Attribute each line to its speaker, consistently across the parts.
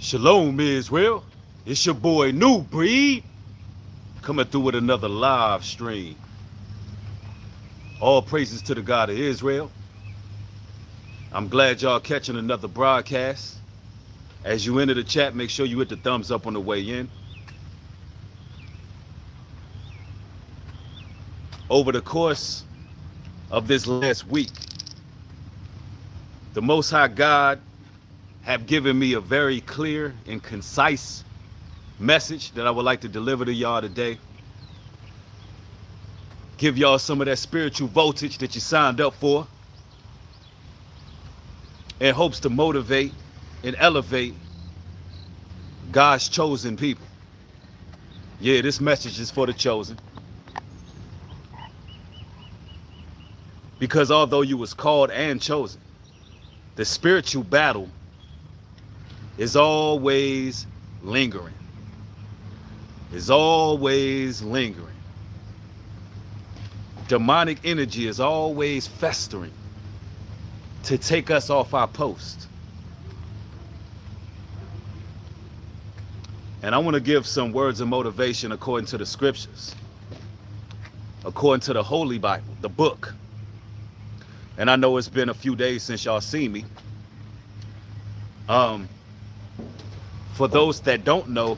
Speaker 1: Shalom, Israel. It's your boy New Breed coming through with another live stream. All praises to the God of Israel. I'm glad y'all catching another broadcast. As you enter the chat, make sure you hit the thumbs up on the way in. Over the course of this last week, the Most High God have given me a very clear and concise message that I would like to deliver to y'all today. Give y'all some of that spiritual voltage that you signed up for, in hopes to motivate and elevate God's chosen people. Yeah, this message is for the chosen. Because although you was called and chosen, the spiritual battle is always lingering. Is always lingering. Demonic energy is always festering to take us off our post. And I want to give some words of motivation according to the scriptures, according to the Holy Bible, the book. And I know it's been a few days since y'all seen me. For those that don't know,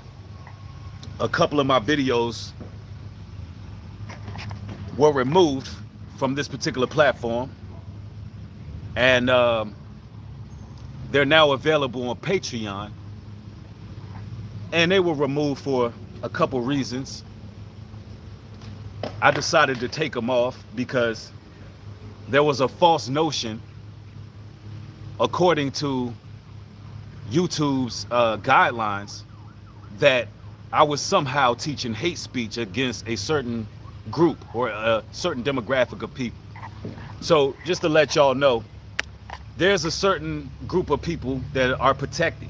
Speaker 1: a couple of my videos were removed from this particular platform, and they're now available on Patreon. And they were removed for a couple reasons. I decided to take them off because there was a false notion, according to YouTube's guidelines, that I was somehow teaching hate speech against a certain group or a certain demographic of people. So just to let y'all know, there's a certain group of people that are protected.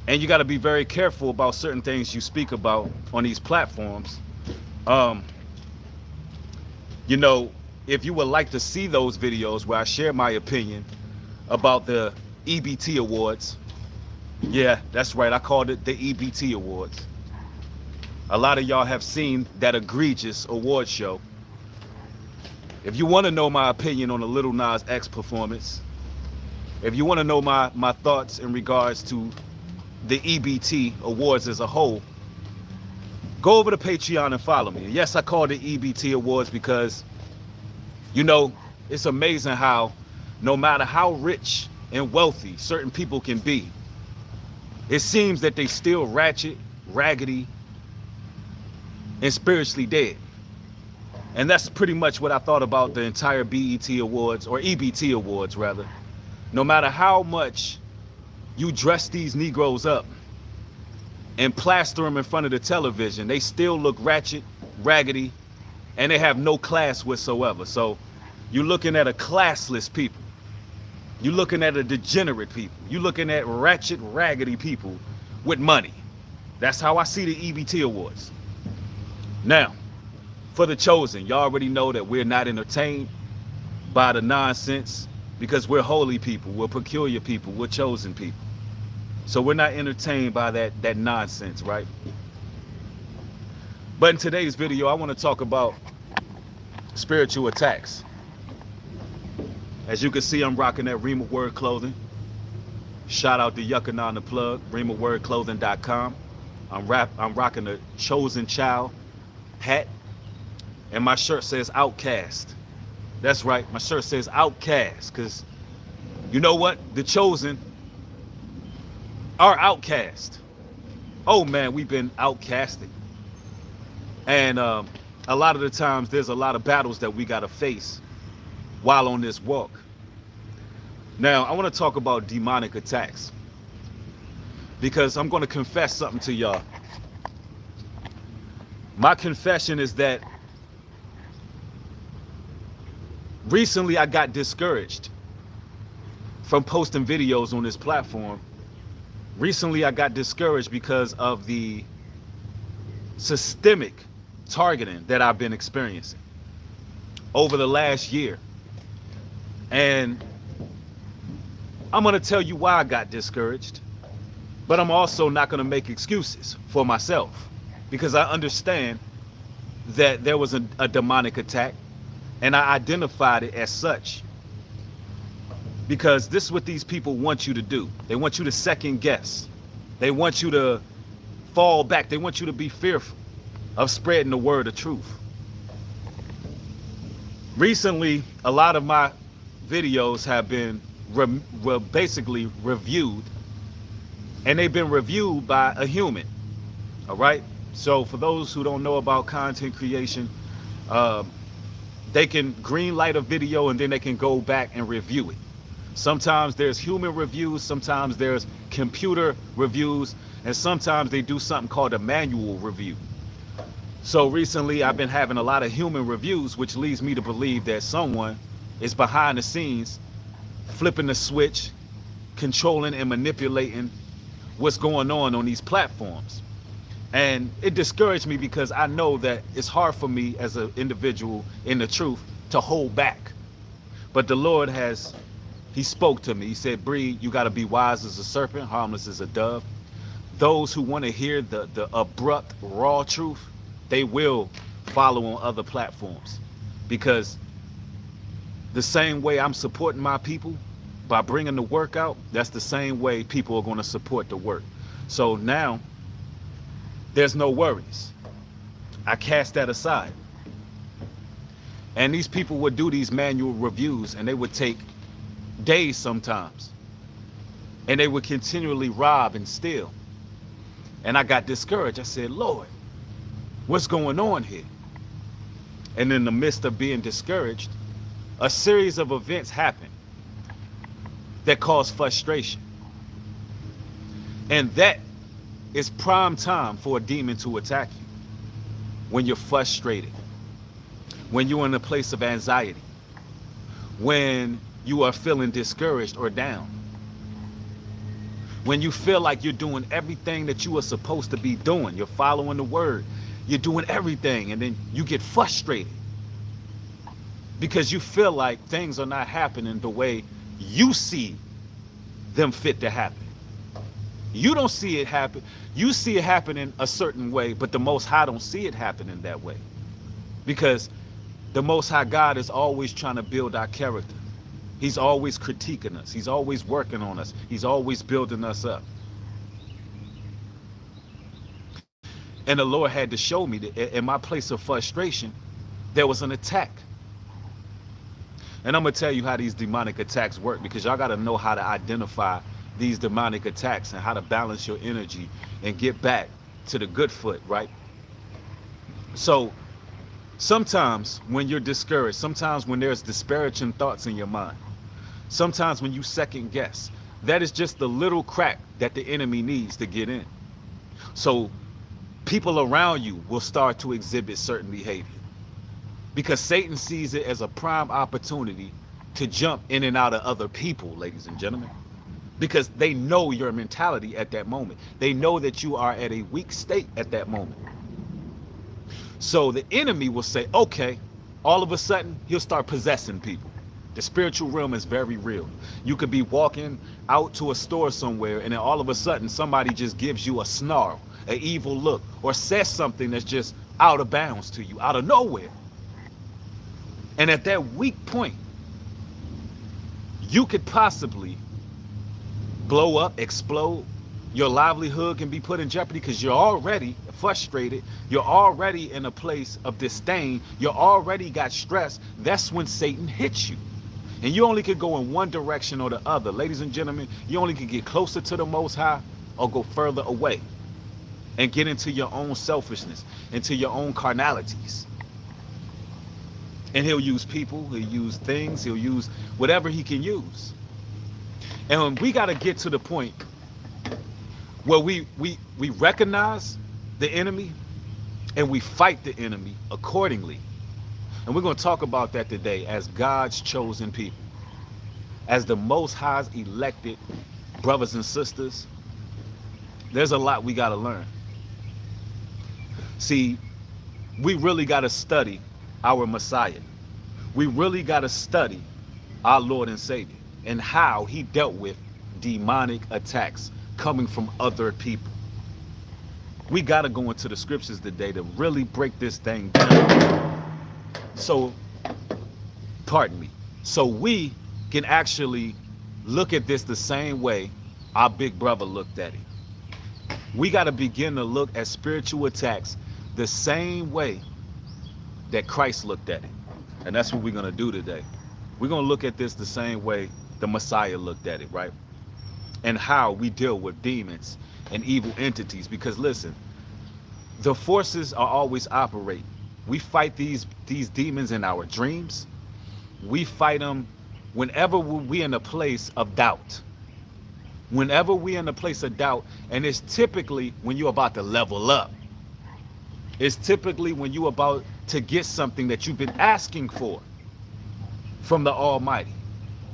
Speaker 1: And you got to be very careful about certain things you speak about on these platforms. You know, if you would like to see those videos where I share my opinion about the EBT Awards, yeah, that's right, I called it the EBT Awards. A lot of y'all have seen that egregious award show. If you want to know my opinion on the Lil Nas X performance, if you want to know my thoughts in regards to the EBT Awards as a whole, go over to Patreon and follow me. Yes, I call it EBT Awards because, you know, it's amazing how no matter how rich and wealthy certain people can be, it seems that they still ratchet, raggedy, and spiritually dead. And that's pretty much what I thought about the entire BET Awards, or EBT Awards rather. No matter how much you dress these Negroes up and plaster them in front of the television, they still look ratchet, raggedy, and they have no class whatsoever. So you're looking at a classless people. You're looking at a degenerate people. You're looking at ratchet, raggedy people with money. That's how I see the EBT Awards. Now, for the chosen, y'all already know that we're not entertained by the nonsense because we're holy people, we're peculiar people, we're chosen people. So we're not entertained by that nonsense, right? But in today's video, I want to talk about spiritual attacks. As you can see, I'm rocking that Rima Word clothing. Shout out to Yuckin on the plug, RimaWordClothing.com. I'm rocking a Chosen Child hat, and my shirt says Outcast. That's right, my shirt says Outcast, because you know what? The chosen are outcast. Oh man, we've been outcasted. And a lot of the times there's a lot of battles that we got to face while on this walk. Now, I want to talk about demonic attacks because I'm going to confess something to y'all. My confession is that recently I got discouraged from posting videos on this platform. Recently I got discouraged because of the systemic targeting that I've been experiencing over the last year. And I'm going to tell you why I got discouraged. But I'm also not going to make excuses for myself, because I understand that there was a demonic attack, and I identified it as such, because this is what these people want you to do. They want you to second guess. They want you to fall back. They want you to be fearful of spreading the word of truth. Recently, a lot of my videos have been basically reviewed, and they've been reviewed by a human. All right. So for those who don't know about content creation, they can green light a video and then they can go back and review it. Sometimes there's human reviews, sometimes there's computer reviews, and sometimes they do something called a manual review. So recently I've been having a lot of human reviews, which leads me to believe that someone is behind the scenes flipping the switch, controlling and manipulating what's going on these platforms. And it discouraged me, because I know that it's hard for me as an individual in the truth to hold back. But the Lord he spoke to me. He said, Bree, you got to be wise as a serpent, harmless as a dove. Those who want to hear the abrupt, raw truth, they will follow on other platforms. Because the same way I'm supporting my people by bringing the work out, that's the same way people are going to support the work. So now there's no worries. I cast that aside. And these people would do these manual reviews, and they would take days sometimes. And they would continually rob and steal. And I got discouraged. I said, Lord, what's going on here? And in the midst of being discouraged, a series of events happened that caused frustration. And that is prime time for a demon to attack you. When you're frustrated, when you're in a place of anxiety, when you are feeling discouraged or down, when you feel like you're doing everything that you are supposed to be doing, you're following the word, you're doing everything, and then you get frustrated because you feel like things are not happening the way you see them fit to happen. You don't see it happen. You see it happening a certain way, but the Most High don't see it happening that way. Because the Most High God is always trying to build our character. He's always critiquing us. He's always working on us. He's always building us up. And the Lord had to show me that in my place of frustration, there was an attack. And I'm going to tell you how these demonic attacks work, because y'all got to know how to identify these demonic attacks and how to balance your energy and get back to the good foot, right? So sometimes when you're discouraged, sometimes when there's disparaging thoughts in your mind, sometimes when you second guess, that is just the little crack that the enemy needs to get in. So people around you will start to exhibit certain behavior, because Satan sees it as a prime opportunity to jump in and out of other people, ladies and gentlemen, because they know your mentality at that moment. They know that you are at a weak state at that moment. So the enemy will say, okay, all of a sudden he'll start possessing people. The spiritual realm is very real. You could be walking out to a store somewhere, and then all of a sudden somebody just gives you a snarl, an evil look, or says something that's just out of bounds to you, out of nowhere. And at that weak point, you could possibly blow up, explode. Your livelihood can be put in jeopardy, because you're already frustrated. You're already in a place of disdain. You already got stress. That's when Satan hits you. And you only could go in one direction or the other. Ladies and gentlemen, you only could get closer to the Most High or go further away and get into your own selfishness, into your own carnalities. And he'll use people, he'll use things, he'll use whatever he can use. And we got to get to the point where we recognize the enemy and we fight the enemy accordingly. And we're going to talk about that today as God's chosen people, as the Most High's elected brothers and sisters. There's a lot we got to learn. See, we really got to study our Messiah. We really got to study our Lord and Savior and how he dealt with demonic attacks coming from other people. We got to go into the scriptures today to really break this thing down. So, pardon me. So we can actually look at this the same way our big brother looked at it. We got to begin to look at spiritual attacks the same way that Christ looked at it. And that's what we're going to do today. We're going to look at this the same way the Messiah looked at it, right? And how we deal with demons and evil entities. Because listen, the forces are always operating. We fight these demons in our dreams. We fight them whenever we're in a place of doubt. Whenever we're in a place of doubt, and it's typically when you're about to level up. It's typically when you're about to get something that you've been asking for from the Almighty.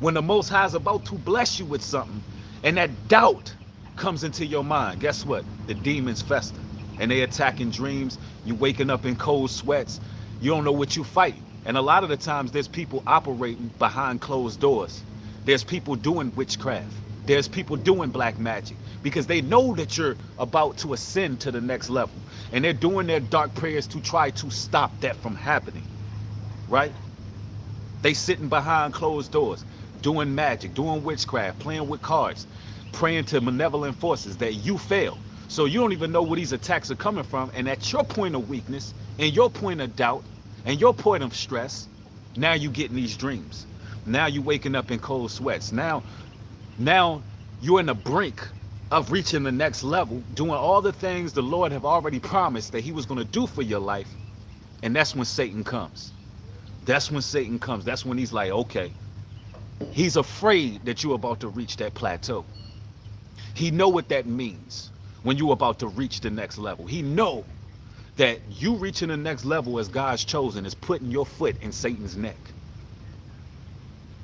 Speaker 1: When the Most High is about to bless you with something, and that doubt comes into your mind, guess what? The demons fester, and they attack in dreams. You waking up in cold sweats. You don't know what you're fighting. And a lot of the times there's people operating behind closed doors. There's people doing witchcraft. There's people doing black magic because they know that you're about to ascend to the next level. And they're doing their dark prayers to try to stop that from happening, right? They sitting behind closed doors, doing magic, doing witchcraft, playing with cards, praying to malevolent forces that you fail. So you don't even know where these attacks are coming from. And at your point of weakness and your point of doubt and your point of stress, now you getting these dreams. Now you waking up in cold sweats. Now you're in the brink of reaching the next level, doing all the things the Lord have already promised that he was going to do for your life. And that's when Satan comes. That's when Satan comes. That's when he's like, okay, he's afraid that you're about to reach that plateau. He know what that means when you're about to reach the next level. He know that you reaching the next level as God's chosen is putting your foot in Satan's neck.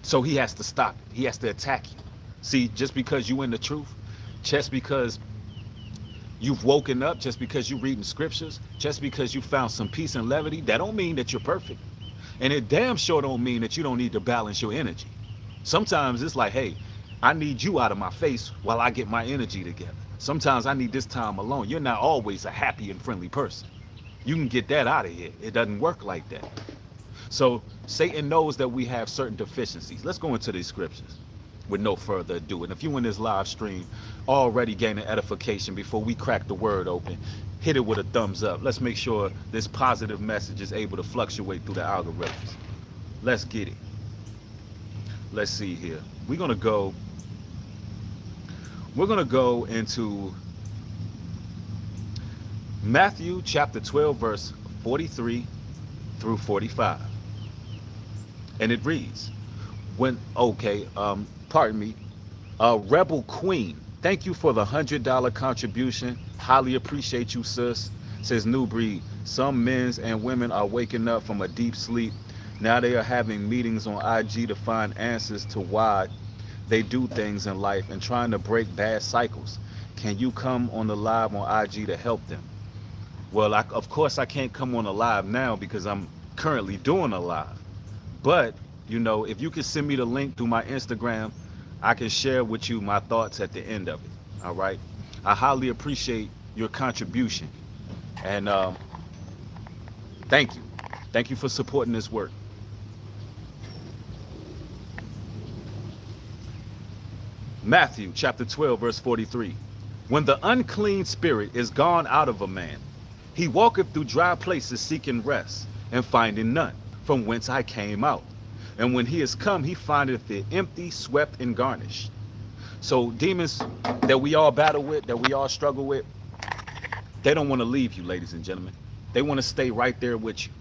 Speaker 1: So he has to stop it. He has to attack you. See, just because you in the truth, just because you've woken up, just because you reading scriptures, just because you found some peace and levity, that don't mean that you're perfect. And it damn sure don't mean that you don't need to balance your energy. Sometimes it's like, hey, I need you out of my face while I get my energy together. Sometimes I need this time alone. You're not always a happy and friendly person. You can get that out of here. It doesn't work like that. So Satan knows that we have certain deficiencies. Let's go into these scriptures with no further ado. And if you in this live stream already gaining edification before we crack the word open, hit it with a thumbs up. Let's make sure this positive message is able to fluctuate through the algorithms. Let's get it. Let's see here. We're gonna go into Matthew chapter 12, verse 43 through 45. And it reads, Rebel Queen, thank you for the $100 contribution. Highly appreciate you, sis. Says New Breed, some men and women are waking up from a deep sleep. Now they are having meetings on IG to find answers to why they do things in life and trying to break bad cycles. Can you come on the live on IG to help them? Well, of course I can't come on a live now because I'm currently doing a live. But, you know, if you can send me the link through my Instagram, I can share with you my thoughts at the end of it. All right. I highly appreciate your contribution. And thank you. Thank you for supporting this work. Matthew chapter 12, verse 43. When the unclean spirit is gone out of a man, he walketh through dry places seeking rest, and finding none, from whence I came out. And when he is come, he findeth it empty, swept, and garnished. So demons that we all battle with, that we all struggle with, they don't want to leave you, ladies and gentlemen. They want to stay right there with you.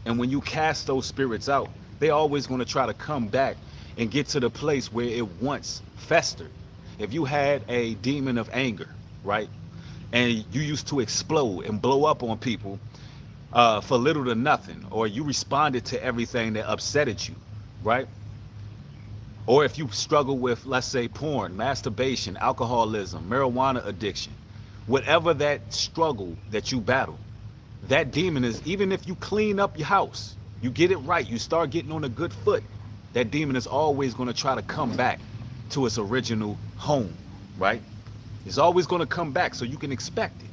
Speaker 1: And when you cast those spirits out, they always going to try to come back and get to the place where it once festered. If you had a demon of anger, right, and you used to explode and blow up on people for little to nothing, or you responded to everything that upsetted you, right? Or if you struggle with, let's say, porn, masturbation, alcoholism, marijuana addiction, whatever that struggle that you battle, that demon is, even if you clean up your house, you get it right, you start getting on a good foot, that demon is always going to try to come back to its original home, right? It's always going to come back, so you can expect it.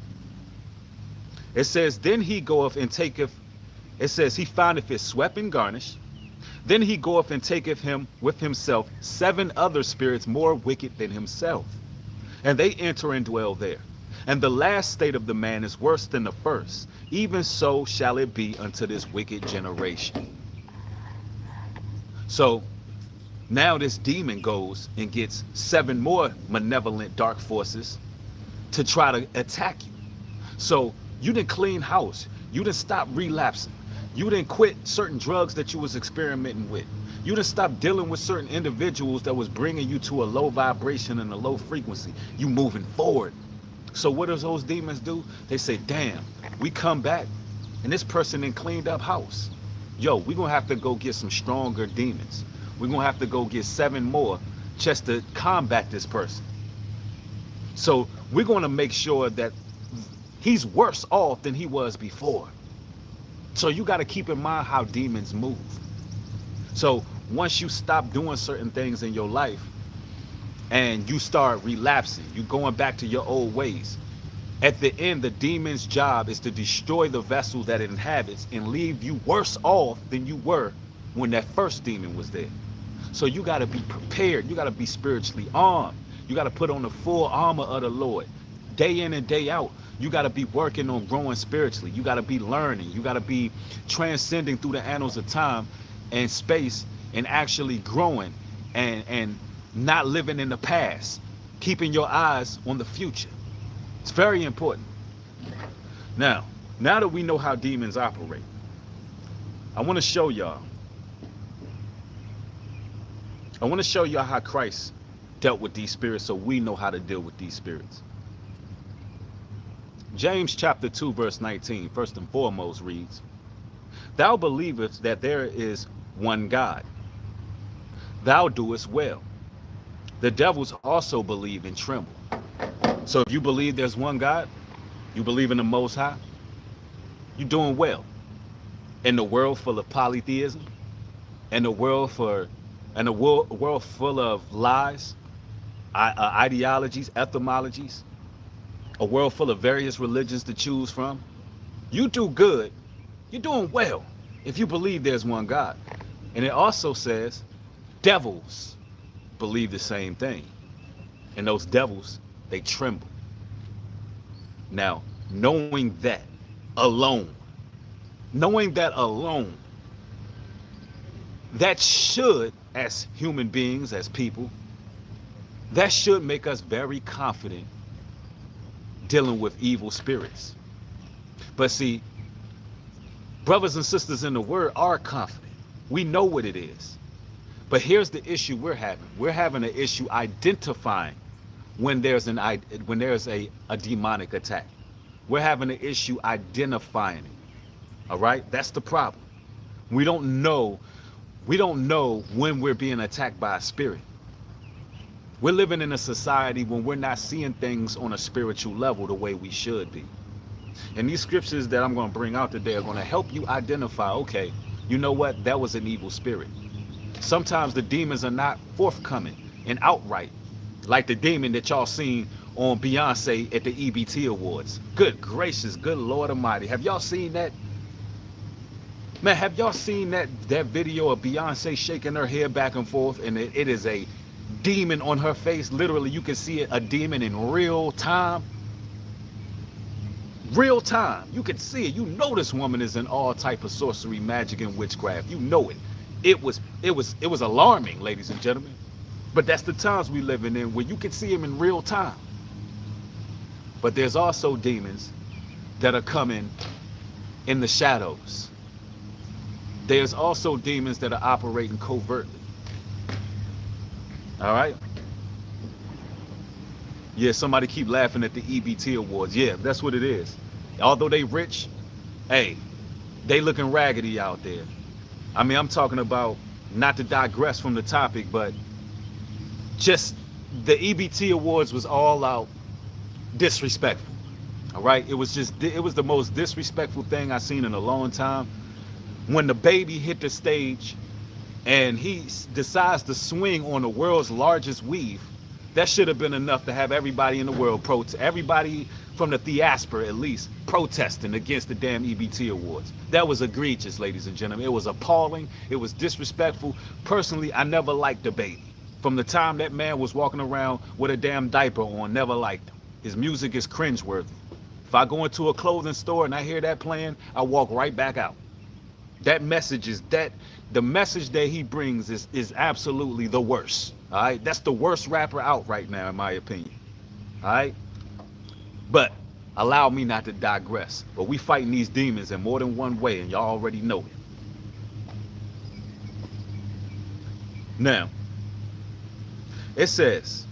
Speaker 1: It says, then he goeth and taketh, it says, he findeth it swept and garnished. Then he goeth and taketh him with himself 7 other spirits more wicked than himself, and they enter and dwell there. And the last state of the man is worse than the first. Even so shall it be unto this wicked generation. So now this demon goes and gets 7 more malevolent dark forces to try to attack you. So you didn't clean house. You didn't stop relapsing. You didn't quit certain drugs that you was experimenting with. You didn't stop dealing with certain individuals that was bringing you to a low vibration and a low frequency. You moving forward. So what does those demons do? They say, damn, we come back and this person done cleaned up house. Yo, we're going to have to go get some stronger demons. We're going to have to go get 7 more just to combat this person. So we're going to make sure that he's worse off than he was before. So you got to keep in mind how demons move. So once you stop doing certain things in your life and you start relapsing, you going back to your old ways, at the end, the demon's job is to destroy the vessel that it inhabits and leave you worse off than you were when that first demon was there. So you got to be prepared. You got to be spiritually armed. You got to put on the full armor of the Lord day in and day out. You got to be working on growing spiritually. You got to be learning. You got to be transcending through the annals of time and space and actually growing and not living in the past, keeping your eyes on the future. It's very important. Now that we know how demons operate, I want to show y'all. I want to show y'all how Christ dealt with these spirits so we know how to deal with these spirits. James chapter 2 verse 19 first and foremost reads, thou believest that there is one God. Thou doest well. The devils also believe and tremble. So if you believe there's one God, you believe in the Most High, you're doing well. In the world full of polytheism, in a world full of lies, ideologies, etymologies, a world full of various religions to choose from, you do good. You're doing well if you believe there's one God. And it also says devils believe the same thing. And those devils, they tremble. Now, knowing that alone, that should, as human beings, as people, that should make us very confident dealing with evil spirits. But see, brothers and sisters in the word are confident. We know what it is. But here's the issue we're having. We're having an issue identifying when there's a demonic attack. We're having an issue identifying it. All right? That's the problem. We don't know when we're being attacked by a spirit. We're living in a society when we're not seeing things on a spiritual level the way we should be. And these scriptures that I'm going to bring out today are going to help you identify, okay, you know what? That was an evil spirit. Sometimes the demons are not forthcoming and outright, like the demon that y'all seen on Beyonce at the EBT Awards. Good gracious, good Lord Almighty. Have y'all seen that? Man, have y'all seen that video of Beyonce shaking her hair back and forth, and it is a demon on her face? Literally, you can see a demon in real time. Real time. You can see it. You know this woman is in all type of sorcery, magic, and witchcraft. You know it. It was alarming, ladies and gentlemen. But that's the times we living in where you can see them in real time. But there's also demons that are coming in the shadows. There's also demons that are operating covertly. All right? Yeah, somebody keep laughing at the EBT Awards. Yeah, that's what it is. Although they rich, hey, they looking raggedy out there. I mean, I'm talking about, not to digress from the topic, but just the EBT Awards was all out disrespectful. All right? It was the most disrespectful thing I've seen in a long time. When the baby hit the stage and he decides to swing on the world's largest weave That should have been enough to have everybody in the world everybody from the diaspora at least protesting against the damn EBT awards. That was egregious, ladies and gentlemen. It was appalling. It was disrespectful. Personally, I never liked the baby. From the time that man was walking around with a damn diaper on, never liked him. His music is cringeworthy. If I go into a clothing store and I hear that playing, I walk right back out. That message is the message that he brings is absolutely the worst. All right, that's the worst rapper out right now, in my opinion. All right, but allow me not to digress. But we fighting these demons in more than one way, and y'all already know it. Now, it says,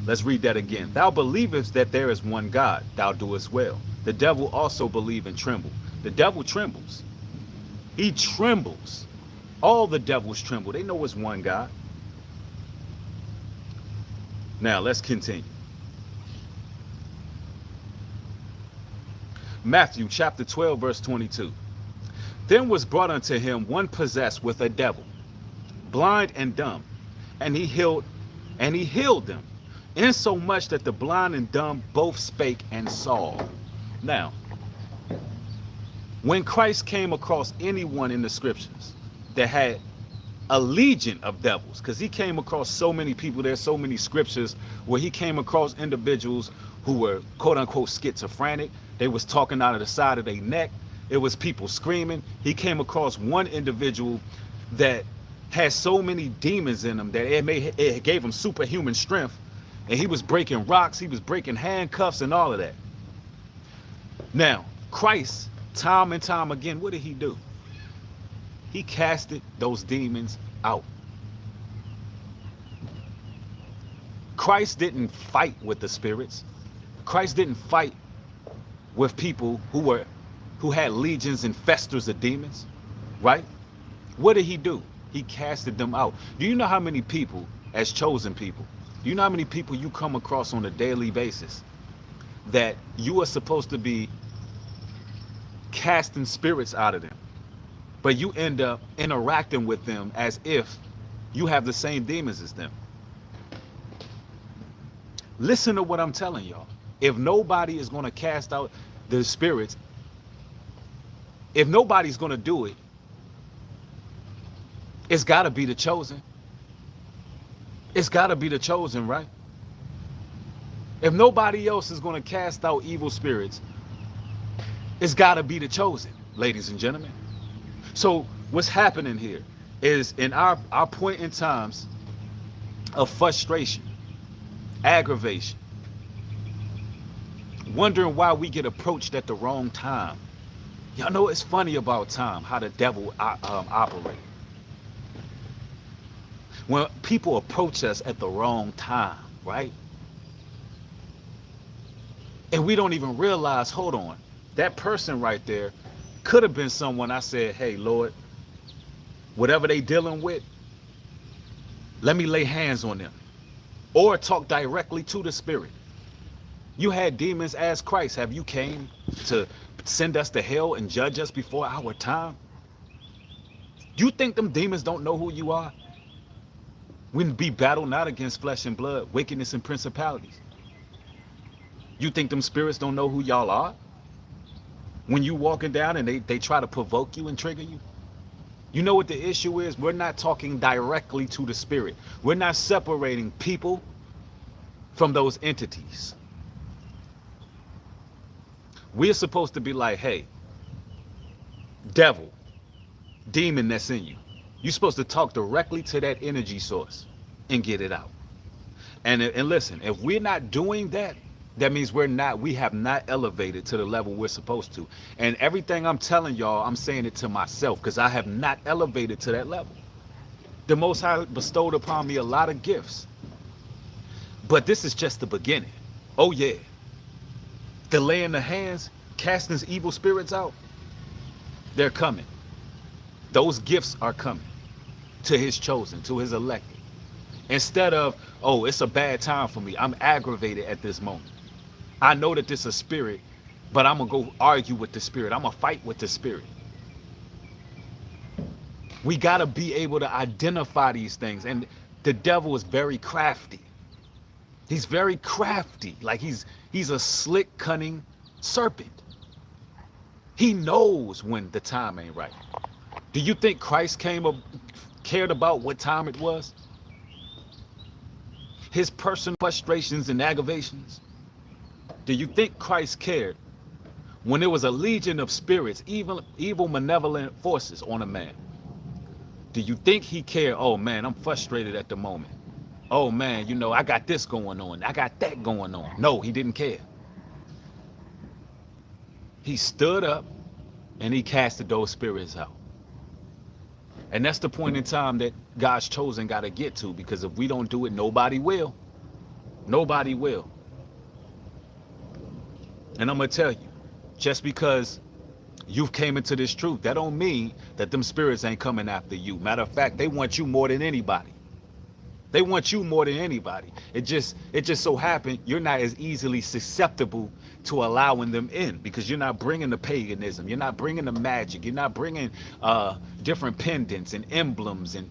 Speaker 1: let's read that again. Thou believest that there is one God, thou doest well. The devil also believe and tremble. The devil trembles. He trembles. All the devils tremble. They know it's one God. Now, let's continue. Matthew chapter 12, verse 22. Then was brought unto him one possessed with a devil, blind and dumb, and he healed them, insomuch that the blind and dumb both spake and saw. Now, when Christ came across anyone in the scriptures that had a legion of devils, because he came across so many people, there's so many scriptures where he came across individuals who were quote unquote schizophrenic. They was talking out of the side of their neck. It was people screaming. He came across one individual that had so many demons in him that it gave him superhuman strength, and he was breaking rocks, he was breaking handcuffs and all of that. Now, Christ, time and time again, what did he do? He casted those demons out. Christ didn't fight with the spirits. Christ didn't fight with people who had legions and festers of demons, right? What did he do? He casted them out. Do you know how many people, as chosen people, do you know how many people you come across on a daily basis that you are supposed to be casting spirits out of them, but you end up interacting with them as if you have the same demons as them? Listen to what I'm telling y'all. If nobody is going to cast out the spirits, if nobody's going to do it, it's got to be the chosen. It's got to be the chosen, right? If nobody else is going to cast out evil spirits, it's got to be the chosen, ladies and gentlemen. So what's happening here is, in our point in times of frustration, aggravation, wondering why we get approached at the wrong time. Y'all know it's funny about time, how the devil operates. When people approach us at the wrong time, right? And we don't even realize, hold on, that person right there could have been someone I said, hey, Lord, whatever they dealing with, let me lay hands on them. Or talk directly to the spirit. You had demons ask Christ, have you came to send us to hell and judge us before our time? You think them demons don't know who you are? We be battle not against flesh and blood, wickedness and principalities. You think them spirits don't know who y'all are? When you walking down and they try to provoke you and trigger you? You know what the issue is? We're not talking directly to the spirit. We're not separating people from those entities. We're supposed to be like, hey, devil, demon that's in you. You're supposed to talk directly to that energy source and get it out. And listen, if we're not doing that, that means we have not elevated to the level we're supposed to. And everything I'm telling y'all, I'm saying it to myself, because I have not elevated to that level. The Most High bestowed upon me a lot of gifts. But this is just the beginning. Oh yeah. The laying the hands, casting these evil spirits out, they're coming. Those gifts are coming to his chosen, to his elected. Instead of, oh, it's a bad time for me, I'm aggravated at this moment. I know that this is a spirit, but I'm going to go argue with the spirit. I'm going to fight with the spirit. We got to be able to identify these things. And the devil is very crafty. He's very crafty. Like he's a slick, cunning serpent. He knows when the time ain't right. Do you think Christ cared about what time it was? His personal frustrations and aggravations? Do you think Christ cared when there was a legion of spirits, evil malevolent forces on a man? Do you think he cared? Oh man, I'm frustrated at the moment. Oh man, I got this going on. I got that going on. No, he didn't care. He stood up and he casted those spirits out. And that's the point in time that God's chosen got to get to, because if we don't do it, nobody will. Nobody will. And I'm going to tell you, just because you've came into this truth, that don't mean that them spirits ain't coming after you. Matter of fact, they want you more than anybody. They want you more than anybody. It just so happened you're not as easily susceptible to allowing them in, because you're not bringing the paganism, you're not bringing the magic, you're not bringing different pendants and emblems and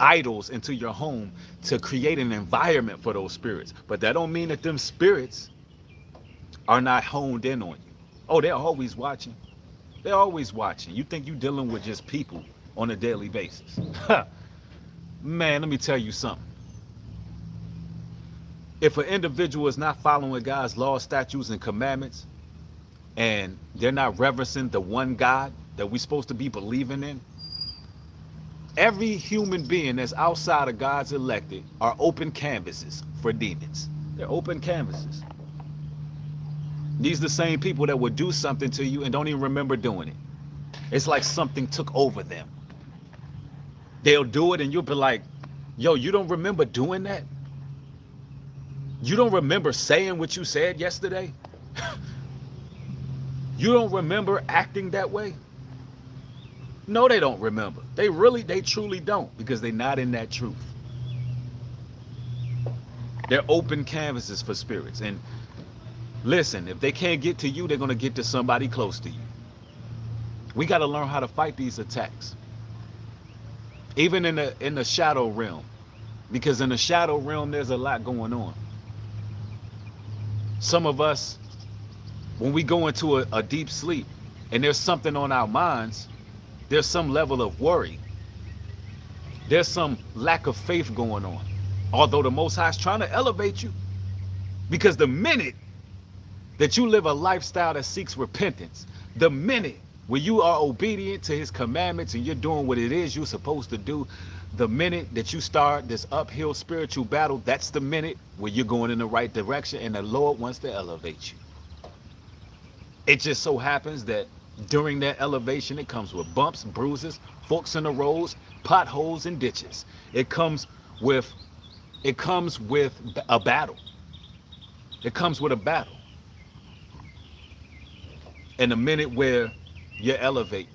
Speaker 1: idols into your home to create an environment for those spirits. But that don't mean that them spirits are not honed in on you. Oh, they're always watching. They're always watching. You think you're dealing with just people on a daily basis. Man, let me tell you something. If an individual is not following God's laws, statutes, and commandments, and they're not reverencing the one God that we're supposed to be believing in, every human being that's outside of God's elected are open canvases for demons. They're open canvases. These are the same people that would do something to you and don't even remember doing it. It's like something took over them. They'll do it and you'll be like, yo, you don't remember doing that? You don't remember saying what you said yesterday? You don't remember acting that way? No, they don't remember. They truly don't, because they're not in that truth. They're open canvases for spirits. And listen, if they can't get to you, they're going to get to somebody close to you. We got to learn how to fight these attacks. Even in the shadow realm. Because in the shadow realm, there's a lot going on. Some of us, when we go into a deep sleep and there's something on our minds, there's some level of worry. There's some lack of faith going on. Although the Most High is trying to elevate you. Because the minute that you live a lifestyle that seeks repentance, the minute when you are obedient to his commandments and you're doing what it is you're supposed to do, the minute that you start this uphill spiritual battle, that's the minute where you're going in the right direction and the Lord wants to elevate you. It just so happens that during that elevation, it comes with bumps, bruises, forks in the roads, potholes, and ditches. It comes with a battle. It comes with a battle. And the minute where you elevate,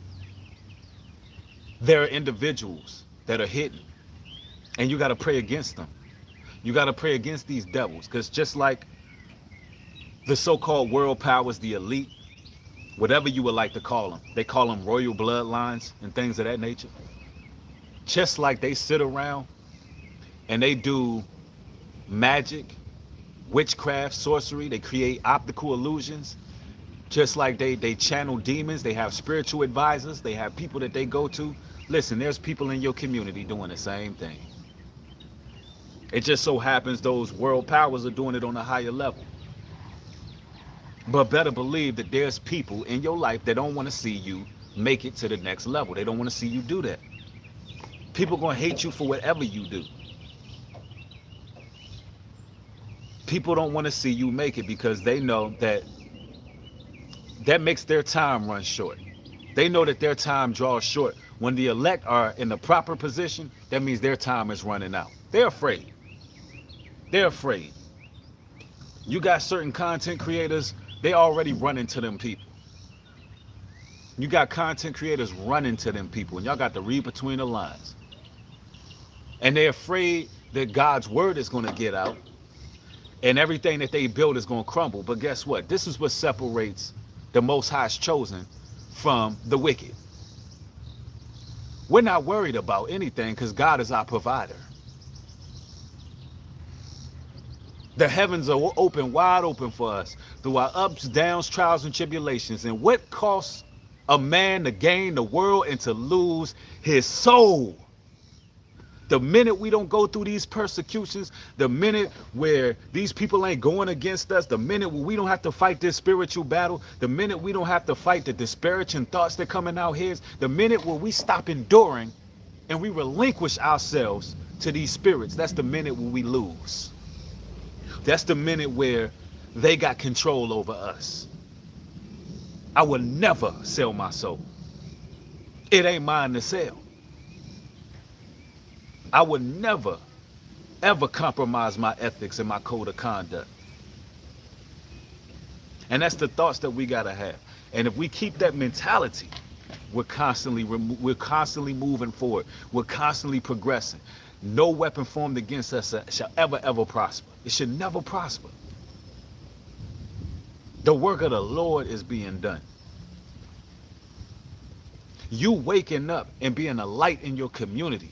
Speaker 1: there are individuals that are hidden, and you got to pray against them. You got to pray against these devils, because just like the so-called world powers, the elite, whatever you would like to call them, they call them royal bloodlines and things of that nature. Just like they sit around and they do magic, witchcraft, sorcery, they create optical illusions. Just like they channel demons, they have spiritual advisors, they have people that they go to. Listen, there's people in your community doing the same thing. It just so happens those world powers are doing it on a higher level. But better believe that there's people in your life that don't want to see you make it to the next level. They don't want to see you do that. People are going to hate you for whatever you do. People don't want to see you make it because they know that makes their time run short. They know that their time draws short. When the elect are in the proper position, that means their time is running out. They're afraid. They're afraid. You got certain content creators, they already run into them people. You got content creators running to them people, and y'all got to read between the lines. And they're afraid that God's word is going to get out and everything that they build is going to crumble. But guess what? This is what separates the Most High's chosen from the wicked. We're not worried about anything because God is our provider. The heavens are open, wide open for us through our ups, downs, trials, and tribulations. And what costs a man to gain the world and to lose his soul? The minute we don't go through these persecutions, the minute where these people ain't going against us, the minute where we don't have to fight this spiritual battle, the minute we don't have to fight the disparaging thoughts that come in our heads, the minute where we stop enduring and we relinquish ourselves to these spirits, that's the minute when we lose. That's the minute where they got control over us. I will never sell my soul. It ain't mine to sell. I would never, ever compromise my ethics and my code of conduct. And that's the thoughts that we got to have. And if we keep that mentality, we're constantly moving forward. We're constantly progressing. No weapon formed against us shall ever prosper. It should never prosper. The work of the Lord is being done. You waking up and being a light in your community.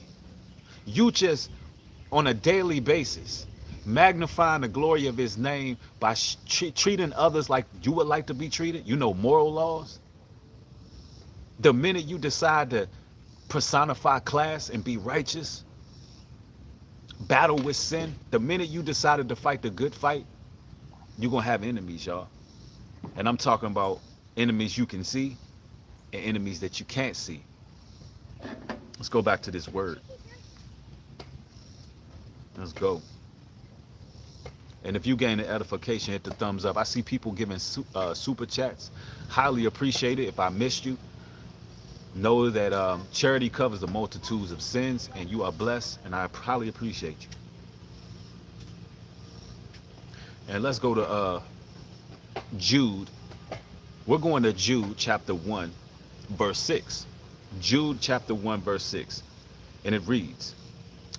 Speaker 1: You just, on a daily basis, magnifying the glory of his name by treating others like you would like to be treated. You know, moral laws. The minute you decide to personify class and be righteous, battle with sin, the minute you decided to fight the good fight, you're going to have enemies, y'all. And I'm talking about enemies you can see and enemies that you can't see. Let's go back to this word. Let's go. And if you gain the edification, hit the thumbs up. I see people giving super chats. Highly appreciate it. If I missed you, know that charity covers the multitudes of sins, and you are blessed, and I highly appreciate you. And let's go to Jude. We're going to Jude chapter 1, verse 6. Jude chapter 1, verse 6. And it reads,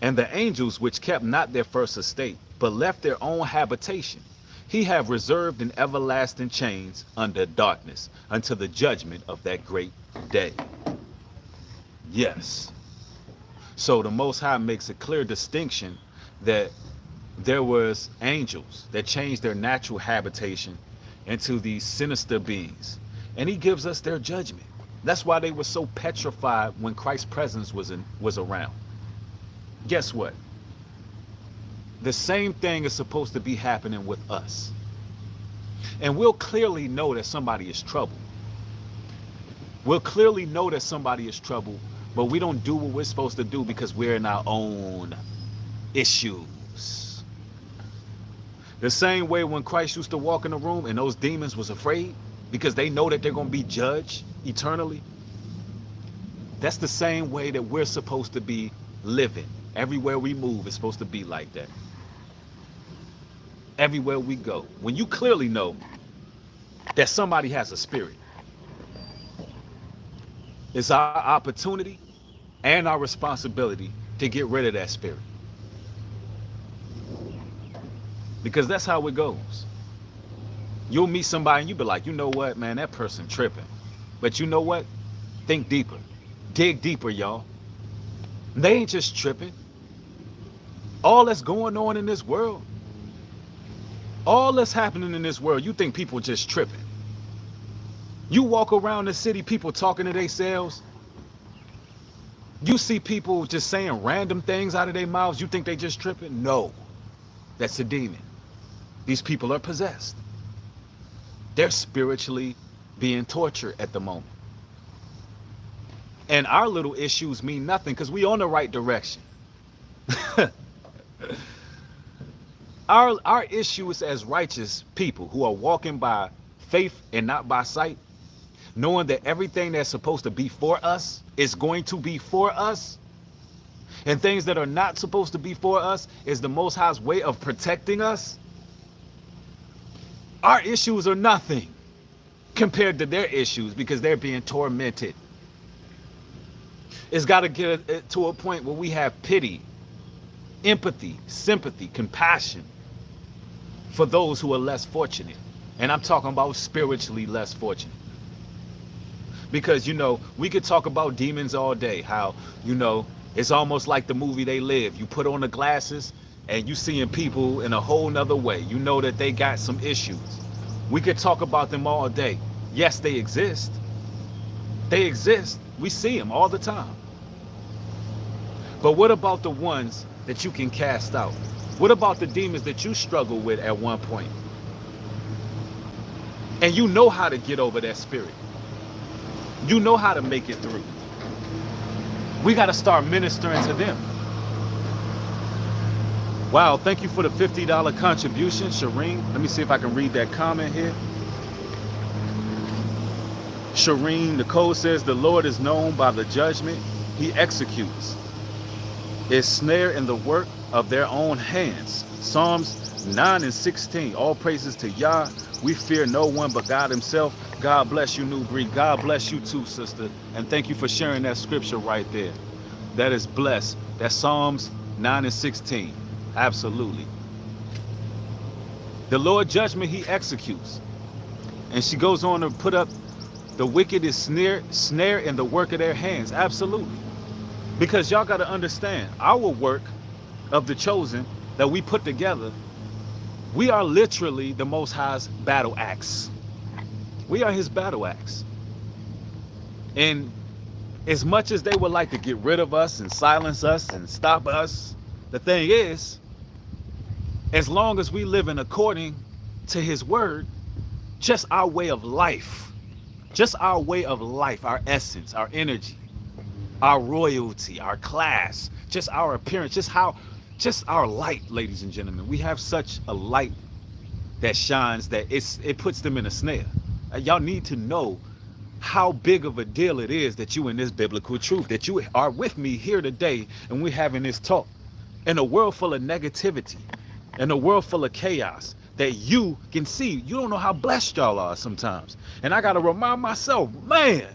Speaker 1: "And the angels which kept not their first estate, but left their own habitation, he have reserved in everlasting chains under darkness until the judgment of that great day." Yes. So the Most High makes a clear distinction that there was angels that changed their natural habitation into these sinister beings. And he gives us their judgment. That's why they were so petrified when Christ's presence was around. Guess what? The same thing is supposed to be happening with us. And we'll clearly know that somebody is trouble. We'll clearly know that somebody is trouble, but we don't do what we're supposed to do because we're in our own issues. The same way when Christ used to walk in the room and those demons was afraid because they know that they're going to be judged eternally. That's the same way that we're supposed to be living. Everywhere we move is supposed to be like that. Everywhere we go. When you clearly know that somebody has a spirit, it's our opportunity and our responsibility to get rid of that spirit. Because that's how it goes. You'll meet somebody and you'll be like, you know what, man, that person tripping. But you know what? Think deeper. Dig deeper, y'all. They ain't just tripping. All that's going on in this world, all that's happening in this world, you think people just tripping. You walk around the city, people talking to themselves. You see people just saying random things out of their mouths. You think they just tripping? No, that's a demon. These people are possessed. They're spiritually being tortured at the moment. And our little issues mean nothing because we on the right direction. Our issue is as righteous people who are walking by faith and not by sight, knowing that everything that's supposed to be for us is going to be for us, and things that are not supposed to be for us is the Most High's way of protecting us. Our issues are nothing compared to their issues because they're being tormented. It's got to get to a point where we have pity, empathy, sympathy, compassion for those who are less fortunate. And I'm talking about spiritually less fortunate. Because, you know, we could talk about demons all day. How, you know, it's almost like the movie They Live. You put on the glasses and you seeing people in a whole nother way. You know that they got some issues. We could talk about them all day. Yes, they exist. They exist. We see them all the time. But what about the ones that you can cast out? What about the demons that you struggle with at one point? And you know how to get over that spirit. You know how to make it through. We got to start ministering to them. Wow, thank you for the $50 contribution, Shireen. Let me see if I can read that comment here. Shireen, the code says, the Lord is known by the judgment he executes. Is snare in the work of their own hands. Psalms 9 and 16. All praises to Yah. We fear no one but God himself. God bless you, New Breed. God bless you too, sister. And thank you for sharing that scripture right there. That is blessed. That's Psalms 9 and 16. Absolutely. The Lord judgment he executes. And she goes on to put up the wicked is snare in the work of their hands. Absolutely. Because y'all got to understand, our work of the chosen that we put together, we are literally the Most High's battle axe. We are his battle axe. And as much as they would like to get rid of us and silence us and stop us, the thing is, as long as we live in according to his word, just our way of life, our essence, our energy, our royalty, our class, just our appearance, just our light, ladies and gentlemen. We have such a light that shines that it puts them in a snare. Y'all need to know how big of a deal it is that you in this biblical truth, that you are with me here today and we're having this talk. In a world full of negativity, in a world full of chaos, that you can see, you don't know how blessed y'all are sometimes. And I got to remind myself, man,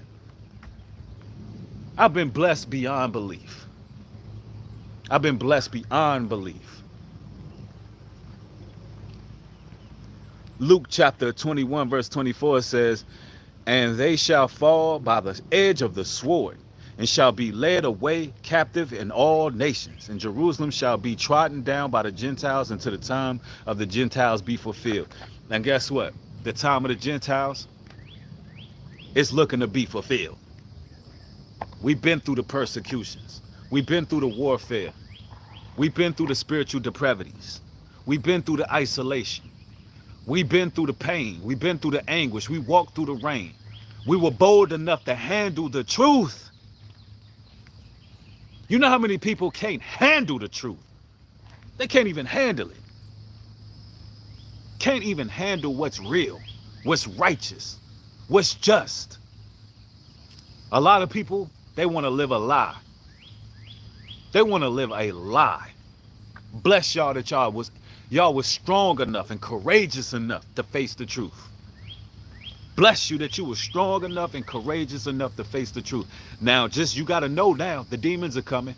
Speaker 1: I've been blessed beyond belief. I've been blessed beyond belief. Luke chapter 21 verse 24 says, and they shall fall by the edge of the sword, and shall be led away captive in all nations. And Jerusalem shall be trodden down by the Gentiles until the time of the Gentiles be fulfilled. And guess what? The time of the Gentiles is looking to be fulfilled. We've been through the persecutions. We've been through the warfare. We've been through the spiritual depravities. We've been through the isolation. We've been through the pain. We've been through the anguish. We walked through the rain. We were bold enough to handle the truth. You know how many people can't handle the truth? They can't even handle it. Can't even handle what's real, what's righteous, what's just. A lot of people, they want to live a lie. They want to live a lie. Bless y'all that y'all was strong enough and courageous enough to face the truth. Bless you that you were strong enough and courageous enough to face the truth. Now, just you got to know now, the demons are coming.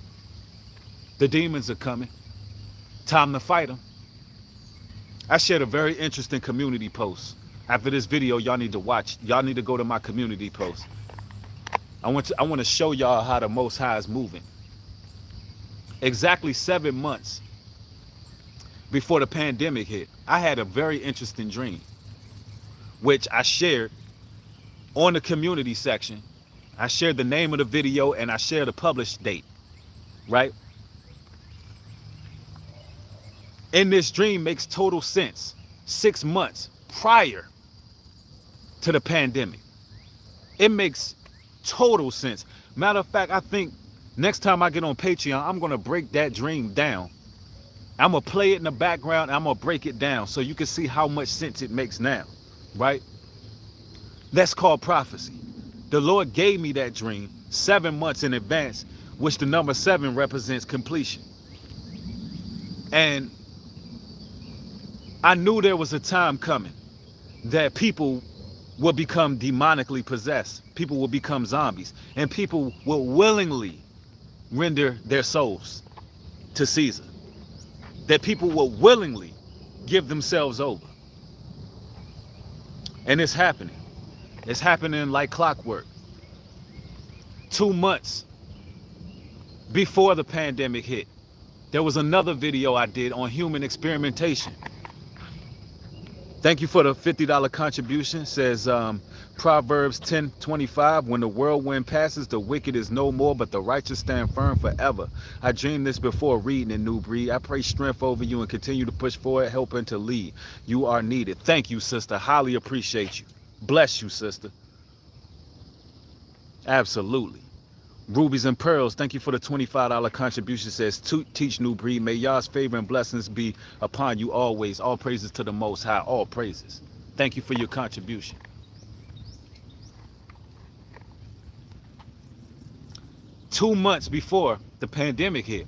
Speaker 1: The demons are coming. Time to fight them. I shared a very interesting community post. After this video, y'all need to watch. Y'all need to go to my community post. I want to show y'all how the Most High is moving. Exactly 7 months before the pandemic hit, I had a very interesting dream, which I shared on the community section. I shared the name of the video and I shared the published date, right? And this dream makes total sense. 6 months prior to the pandemic. It makes total sense. Matter of fact, I think next time I get on Patreon, I'm going to break that dream down. I'm going to play it in the background. I'm going to break it down so you can see how much sense it makes now, right? That's called prophecy. The Lord gave me that dream 7 months in advance, which the number 7 represents completion. And I knew there was a time coming that people will become demonically possessed. People will become zombies. And people will willingly render their souls to Caesar. That people will willingly give themselves over. And it's happening. It's happening like clockwork. 2 months before the pandemic hit, There was another video I did on human experimentation. Thank you for the $50 contribution. Says Proverbs 10:25, when the whirlwind passes, the wicked is no more, but the righteous stand firm forever. I dreamed this before reading in New Breed. I pray strength over you and continue to push forward, helping to lead. You are needed. Thank you, sister. Highly appreciate you. Bless you, sister. Absolutely. Rubies and Pearls, thank you for the $25 contribution. Says, teach New Breed. May y'all's favor and blessings be upon you always. All praises to the Most High. All praises. Thank you for your contribution. Two months before the pandemic hit,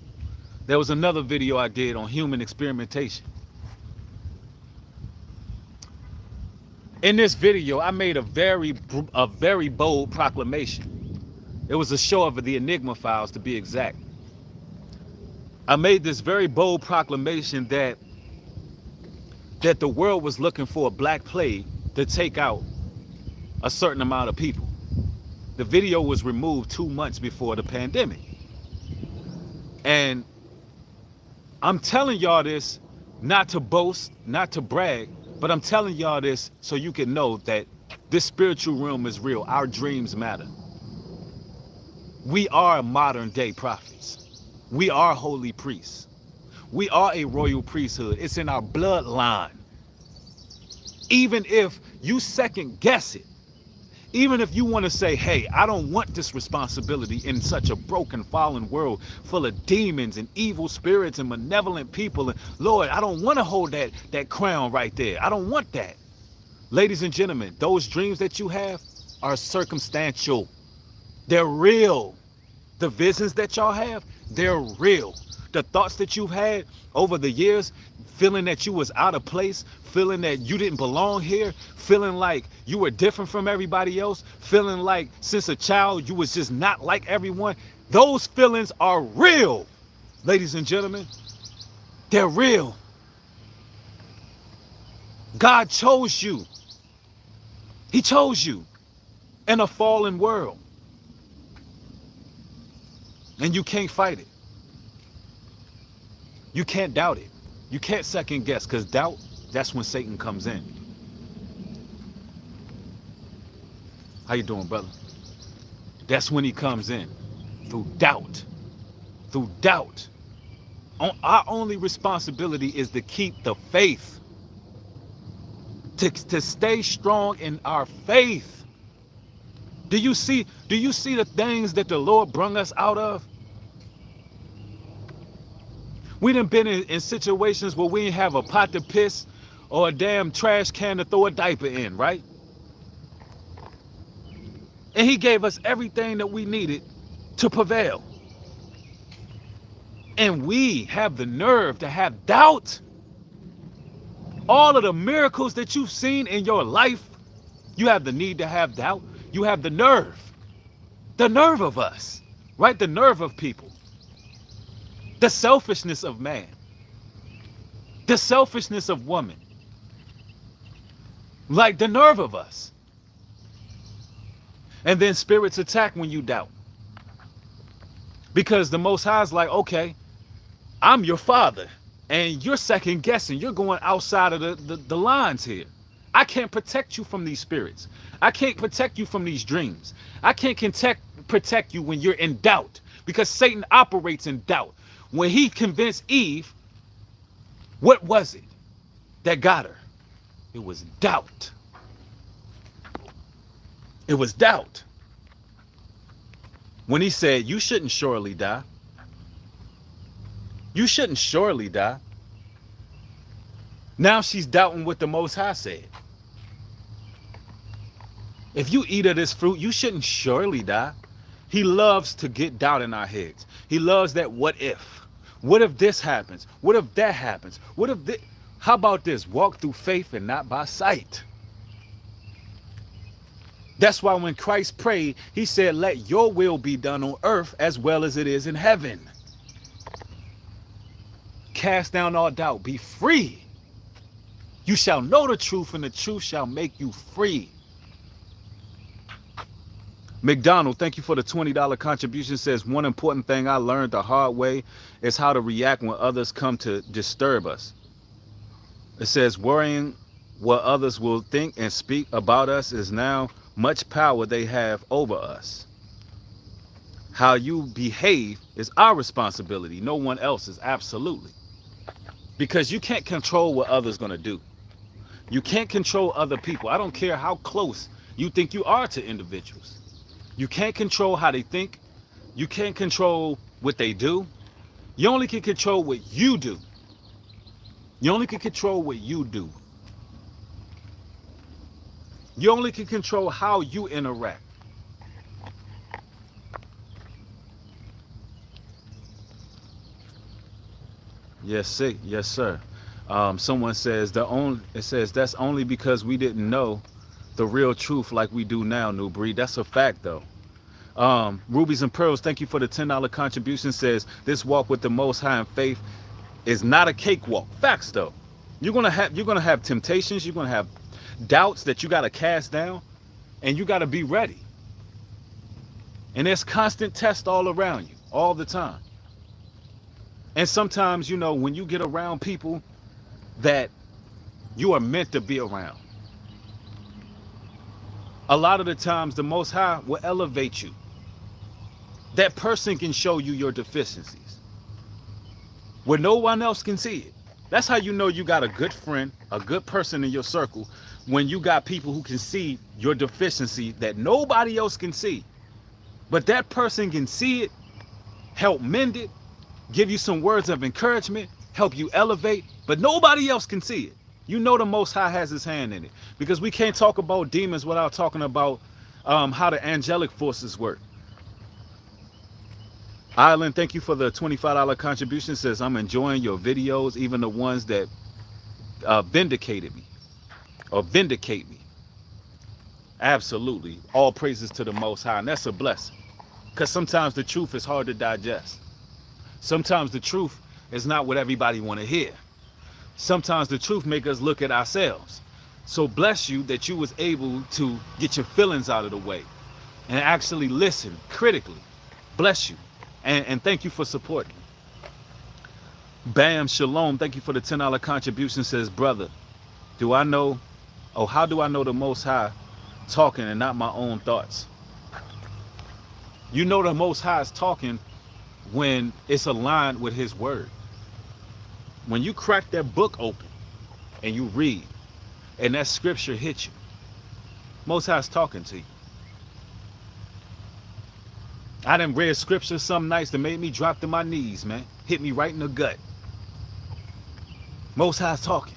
Speaker 1: there was another video I did on human experimentation. In this video, I made a very bold proclamation. It was a show of the Enigma files, to be exact. I made this very bold proclamation that the world was looking for a black plague to take out a certain amount of people. The video was removed 2 months before the pandemic. And I'm telling y'all this not to boast, not to brag, but I'm telling y'all this so you can know that this spiritual realm is real. Our dreams matter. We are modern day prophets. We are holy priests. We are a royal priesthood. It's in our bloodline. Even if you second guess it, even if you want to say, hey, I don't want this responsibility in such a broken, fallen world full of demons and evil spirits and malevolent people. And Lord, I don't want to hold that crown right there. I don't want that. Ladies and gentlemen, those dreams that you have are circumstantial. They're real. The visions that y'all have, they're real. The thoughts that you've had over the years, feeling that you was out of place, feeling that you didn't belong here, feeling like you were different from everybody else, feeling like since a child you was just not like everyone, those feelings are real. Ladies and gentlemen, they're real. God chose you. He chose you in a fallen world. And you can't fight it. You can't doubt it. You can't second guess, because doubt, that's when Satan comes in. How you doing, brother? That's when he comes in. Through doubt. Through doubt. Our only responsibility is to keep the faith. To stay strong in our faith. Do you see the things that the Lord brought us out of? We done been in situations where we didn't have a pot to piss or a damn trash can to throw a diaper in, right? And he gave us everything that we needed to prevail. And we have the nerve to have doubt. All of the miracles that you've seen in your life, you have the need to have doubt. You have the nerve of us, right? The nerve of people, the selfishness of man, the selfishness of woman, like the nerve of us. And then spirits attack when you doubt, because the Most High is like, okay, I'm your father and you're second guessing. You're going outside of the lines here. I can't protect you from these spirits. I can't protect you from these dreams. I can't protect you when you're in doubt, because Satan operates in doubt. When he convinced Eve, what was it that got her? It was doubt. It was doubt. When he said, you shouldn't surely die. You shouldn't surely die. Now she's doubting what the Most High said. If you eat of this fruit, you shouldn't surely die. He loves to get doubt in our heads. He loves that what if. What if this happens? What if that happens? What if this? How about this? Walk through faith and not by sight. That's why when Christ prayed, he said, let your will be done on earth as well as it is in heaven. Cast down all doubt. Be free. You shall know the truth, and the truth shall make you free. McDonald, thank you for the $20 contribution. Says one important thing I learned the hard way is how to react when others come to disturb us. It says worrying what others will think and speak about us is now much power they have over us. How you behave is our responsibility, no one else's. Absolutely. Because you can't control what others going to do. You can't control other people. I don't care how close you think you are to individuals. You can't control how they think. You can't control what they do. You only can control what you do. You only can control what you do. You only can control how you interact. Yes, sir. Someone says it says that's only because we didn't know the real truth like we do now, New Breed. That's a fact, though. Rubies and Pearls, thank you for the $10 contribution. Says this walk with the Most High in faith is not a cakewalk. Facts, though. You're gonna have temptations. You're gonna have doubts that you gotta cast down, and you gotta be ready. And there's constant tests all around you, all the time. And sometimes, you know, when you get around people that you are meant to be around, a lot of the times the Most High will elevate you. That person can show you your deficiencies where no one else can see it. That's how you know you got a good friend, a good person in your circle, when you got people who can see your deficiency that nobody else can see. But that person can see it, help mend it, give you some words of encouragement, help you elevate, but nobody else can see it. You know the Most High has his hand in it, because we can't talk about demons without talking about how the angelic forces work. Island, thank you for the $25 contribution. Says I'm enjoying your videos, even the ones that vindicated me or vindicate me. Absolutely. All praises to the Most High, and that's a blessing, because sometimes the truth is hard to digest. Sometimes the truth is not what everybody want to hear. Sometimes the truth make us look at ourselves. So bless you that you was able to get your feelings out of the way and actually listen critically. Bless you. And thank you for supporting. Bam Shalom, thank you for the $10 contribution. Says, brother, how do I know the Most High talking and not my own thoughts? You know the Most High is talking when it's aligned with his word. When you crack that book open and you read and that scripture hits you, Most High is talking to you. I done read scripture some nights that made me drop to my knees, man. Hit me right in the gut. Most High's talking.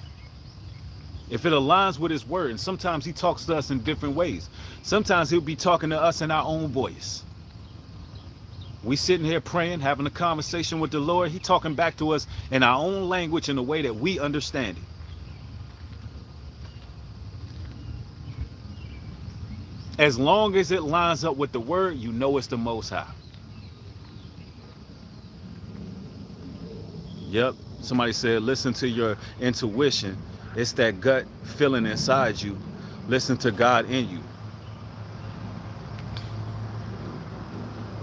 Speaker 1: If it aligns with his word, and sometimes he talks to us in different ways. Sometimes he'll be talking to us in our own voice. We sitting here praying, having a conversation with the Lord. He talking back to us in our own language in a way that we understand it. As long as it lines up with the word, you know it's the Most High. Yep. Somebody said, listen to your intuition. It's that gut feeling inside you. Listen to God in you.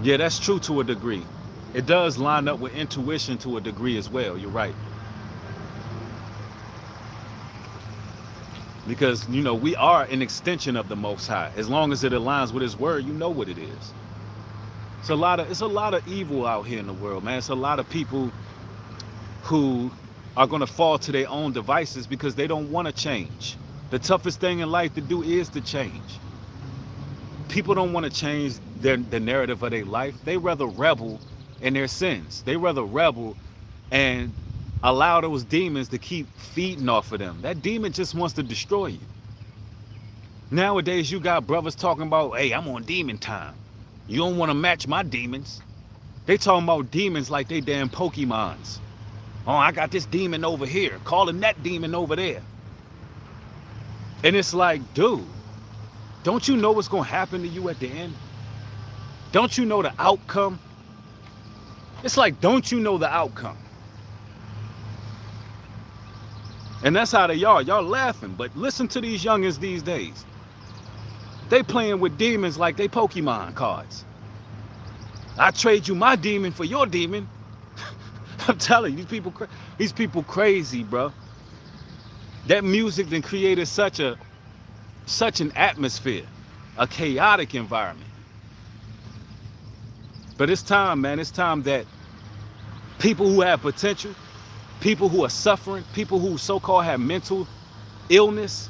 Speaker 1: Yeah, that's true to a degree. It does line up with intuition to a degree as well. You're right. Because, you know, we are an extension of the Most High. As long as it aligns with his word, you know what it is. It's a lot of evil out here in the world, man. It's a lot of people who are going to fall to their own devices because they don't want to change. The toughest thing in life to do is to change. People don't want to change the narrative of their life. They rather rebel in their sins. They rather rebel and allow those demons to keep feeding off of them. That demon just wants to destroy you. Nowadays, you got brothers talking about, hey, I'm on demon time. You don't want to match my demons. They talking about demons like they damn Pokemons. Oh, I got this demon over here, calling that demon over there. And it's like, dude, don't you know what's going to happen to you at the end? Don't you know the outcome? It's like, don't you know the outcome? And that's how they are. Y'all laughing, but listen to these youngins these days. They playing with demons like they Pokemon cards. I trade you my demon for your demon. I'm telling you, these people crazy, bro. That music then created such an atmosphere, a chaotic environment. But it's time, man. It's time that people who have potential, people who are suffering, people who so-called have mental illness,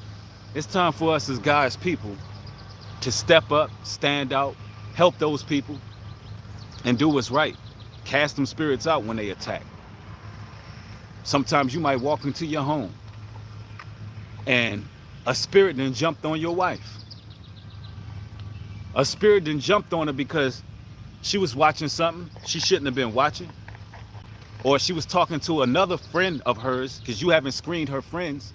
Speaker 1: it's time for us as God's people to step up, stand out, help those people, and do what's right. Cast them spirits out when they attack. Sometimes you might walk into your home and a spirit then jumped on your wife. A spirit then jumped on her because she was watching something she shouldn't have been watching. Or she was talking to another friend of hers, because you haven't screened her friends.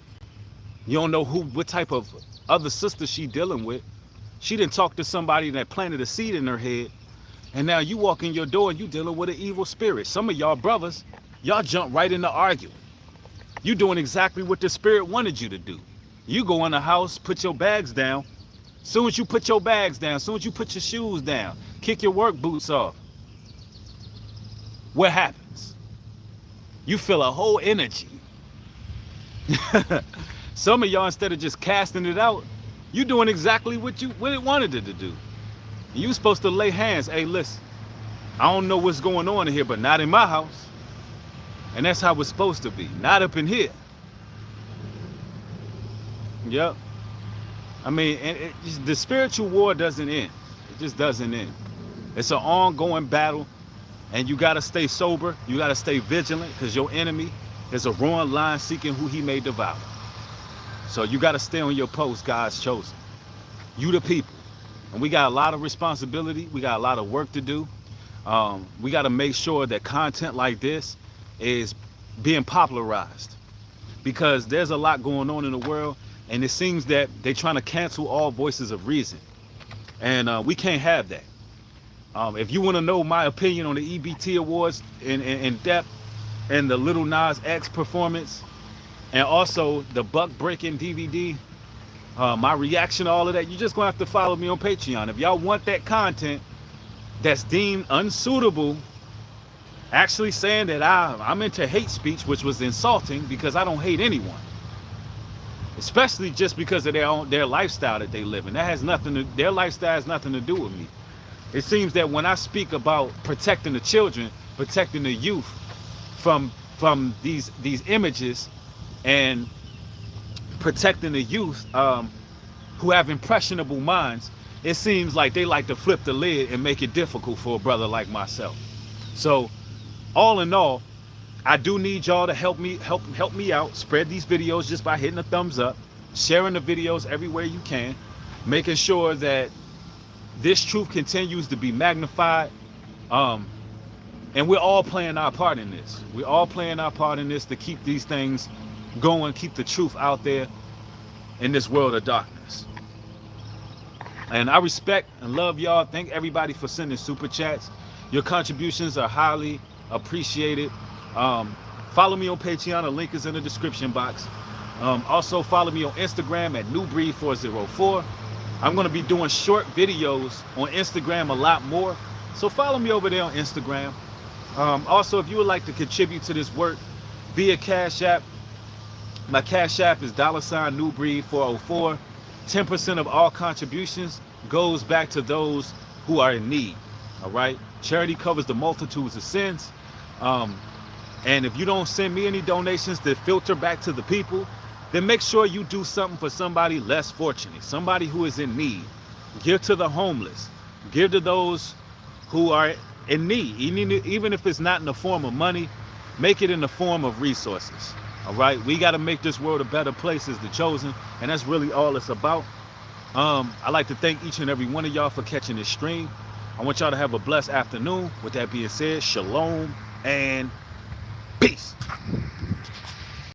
Speaker 1: You don't know what type of other sister she dealing with. She didn't talk to somebody that planted a seed in her head. And now you walk in your door and you dealing with an evil spirit. Some of y'all brothers, y'all jump right into arguing. You doing exactly what the spirit wanted you to do. You go in the house, put your bags down. Soon as you put your bags down, soon as you put your shoes down, kick your work boots off, what happens? You feel a whole energy. Some of y'all, instead of just casting it out, you doing exactly what it wanted it to do. You supposed to lay hands. Hey, listen, I don't know what's going on in here, but not in my house. And that's how it's supposed to be. Not up in here. Yep. I mean, the spiritual war doesn't end. It just doesn't end. It's an ongoing battle, and you got to stay sober. You got to stay vigilant, because your enemy is a roaring lion seeking who he may devour. So you got to stay on your post, God's chosen. You the people. And we got a lot of responsibility. We got a lot of work to do. We got to make sure that content like this is being popularized, because there's a lot going on in the world, and it seems that they're trying to cancel all voices of reason. And we can't have that. If you want to know my opinion on the EBT Awards in depth, and the Little Nas X performance, and also the Buck Breaking DVD, my reaction to all of that, you're just gonna have to follow me on Patreon. If y'all want that content that's deemed unsuitable, actually saying that I'm into hate speech, which was insulting, because I don't hate anyone, especially just because of their lifestyle that they live in. That has their lifestyle has nothing to do with me. It seems that when I speak about protecting the children, protecting the youth from these images, and protecting the youth who have impressionable minds, it seems like they like to flip the lid and make it difficult for a brother like myself. So all in all, I do need y'all to help me out. Spread these videos just by hitting a thumbs up, sharing the videos everywhere you can, making sure that this truth continues to be magnified. And we're all playing our part in this. We're all playing our part in this to keep these things going, keep the truth out there in this world of darkness. And I respect and love y'all. Thank everybody for sending super chats. Your contributions are highly appreciated. Follow me on Patreon. The link is in the description box. Also follow me on Instagram at newbreed404. I'm going to be doing short videos on Instagram a lot more, so follow me over there on Instagram. Also, if you would like to contribute to this work via Cash App, my Cash App is $newbreed404. 10% of all contributions goes back to those who are in need. All right, charity covers the multitudes of sins. And if you don't send me any donations that filter back to the people, then make sure you do something for somebody less fortunate, somebody who is in need. Give to the homeless. Give to those who are in need. Even if it's not in the form of money, make it in the form of resources. All right, we got to make this world a better place as the chosen, and that's really all it's about. I'd like to thank each and every one of y'all for catching this stream. I want y'all to have a blessed afternoon. With that being said, shalom and peace.